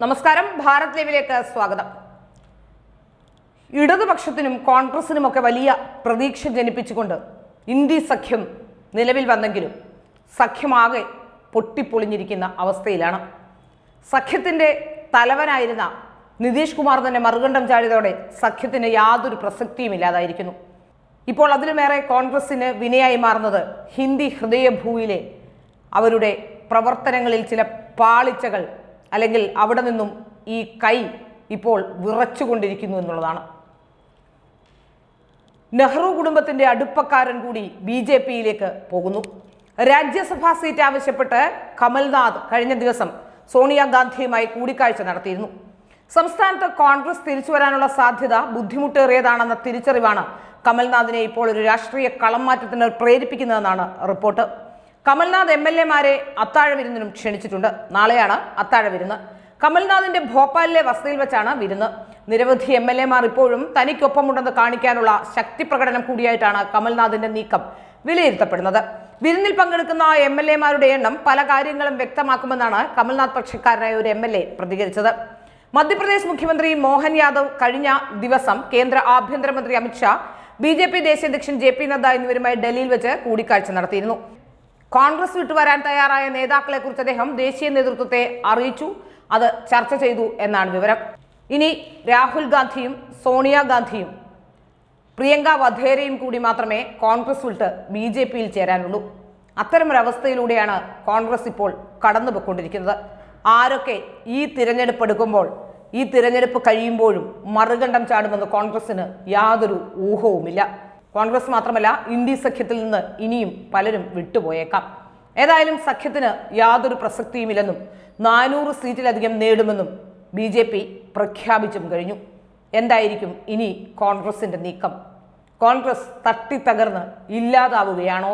നമസ്കാരം, ഭാരത് ലൈവിലേക്ക് സ്വാഗതം. ഇടതുപക്ഷത്തിനും കോൺഗ്രസിനുമൊക്കെ വലിയ പ്രതീക്ഷ ജനിപ്പിച്ചുകൊണ്ട് ഇന്ത്യ സഖ്യം നിലവിൽ വന്നെങ്കിലും സഖ്യമാകെ പൊട്ടിപ്പൊളിഞ്ഞിരിക്കുന്ന അവസ്ഥയിലാണ്. സഖ്യത്തിൻ്റെ തലവനായിരുന്ന നിതീഷ് കുമാർ തന്നെ മറുകണ്ഠം ചാടിയതോടെ സഖ്യത്തിന് യാതൊരു പ്രസക്തിയും ഇല്ലാതായിരിക്കുന്നു. ഇപ്പോൾ അതിലുമേറെ കോൺഗ്രസിന് വിനയായി മാറുന്നത് ഹിന്ദി ഹൃദയഭൂയിലെ അവരുടെ പ്രവർത്തനങ്ങളിൽ ചില പാളിച്ചകൾ, അല്ലെങ്കിൽ അവിടെ നിന്നും ഈ കൈ ഇപ്പോൾ വിറച്ചുകൊണ്ടിരിക്കുന്നു എന്നുള്ളതാണ്. നെഹ്റു കുടുംബത്തിന്റെ അടുപ്പക്കാരൻ കൂടി BJPയിലേക്ക് പോകുന്നു. രാജ്യസഭാ സീറ്റ് ആവശ്യപ്പെട്ട് കമൽനാഥ് കഴിഞ്ഞ ദിവസം സോണിയാഗാന്ധിയുമായി കൂടിക്കാഴ്ച നടത്തിയിരുന്നു. സംസ്ഥാനത്ത് കോൺഗ്രസ് തിരിച്ചു വരാനുള്ള സാധ്യത ബുദ്ധിമുട്ടേറിയതാണെന്ന തിരിച്ചറിവാണ് കമൽനാഥിനെ ഇപ്പോൾ ഒരു രാഷ്ട്രീയ കളം മാറ്റത്തിന് പ്രേരിപ്പിക്കുന്നതെന്നാണ് റിപ്പോർട്ട്. കമൽനാഥ് MLA-മാരെ അത്താഴ വിരുന്നിനും ക്ഷണിച്ചിട്ടുണ്ട്. നാളെയാണ് അത്താഴ വിരുന്ന്. കമൽനാഥിന്റെ ഭോപ്പാലിലെ വസതിയിൽ വെച്ചാണ് വിരുന്ന്. നിരവധി MLA-മാർ ഇപ്പോഴും തനിക്കൊപ്പമുണ്ടെന്ന് കാണിക്കാനുള്ള ശക്തി പ്രകടനം കൂടിയായിട്ടാണ് കമൽനാഥിന്റെ നീക്കം വിലയിരുത്തപ്പെടുന്നത്. വിരുന്നിൽ പങ്കെടുക്കുന്ന MLA-മാരുടെ എണ്ണം പല കാര്യങ്ങളും വ്യക്തമാക്കുമെന്നാണ് കമൽനാഥ് പക്ഷക്കാരനായ ഒരു MLA പ്രതികരിച്ചത്. മധ്യപ്രദേശ് മുഖ്യമന്ത്രി മോഹൻ യാദവ് കഴിഞ്ഞ ദിവസം കേന്ദ്ര ആഭ്യന്തരമന്ത്രി അമിത്ഷാ, BJP ദേശീയ അധ്യക്ഷൻ JP നദ്ദ എന്നിവരുമായി ഡൽഹിയിൽ വെച്ച് കൂടിക്കാഴ്ച നടത്തിയിരുന്നു. കോൺഗ്രസ് വിട്ടുവരാൻ തയ്യാറായ നേതാക്കളെ കുറിച്ച് അദ്ദേഹം ദേശീയ നേതൃത്വത്തെ അറിയിച്ചു. അത് ചർച്ച ചെയ്തു എന്നാണ് വിവരം. ഇനി രാഹുൽ ഗാന്ധിയും സോണിയാഗാന്ധിയും പ്രിയങ്ക വധേരയും കൂടി മാത്രമേ കോൺഗ്രസ് വിട്ട് BJPയിൽ ചേരാനുള്ളൂ. അത്തരമൊരവസ്ഥയിലൂടെയാണ് കോൺഗ്രസ് ഇപ്പോൾ കടന്നുപോയിക്കൊണ്ടിരിക്കുന്നത്. ആരൊക്കെ ഈ തിരഞ്ഞെടുപ്പ് എടുക്കുമ്പോൾ, ഈ തിരഞ്ഞെടുപ്പ് കഴിയുമ്പോഴും മറുകണ്ഠം ചാടുമെന്ന് കോൺഗ്രസിന് യാതൊരു ഊഹവുമില്ല. കോൺഗ്രസ് മാത്രമല്ല, ഇന്ത്യ സഖ്യത്തിൽ നിന്ന് ഇനിയും പലരും വിട്ടുപോയേക്കാം. ഏതായാലും സഖ്യത്തിന് യാതൊരു പ്രസക്തിയുമില്ലെന്നും 400 സീറ്റിലധികം നേടുമെന്നും BJP പ്രഖ്യാപിച്ചും കഴിഞ്ഞു. എന്തായിരിക്കും ഇനി കോൺഗ്രസിന്റെ നീക്കം? കോൺഗ്രസ് തട്ടിത്തകർന്ന് ഇല്ലാതാവുകയാണോ?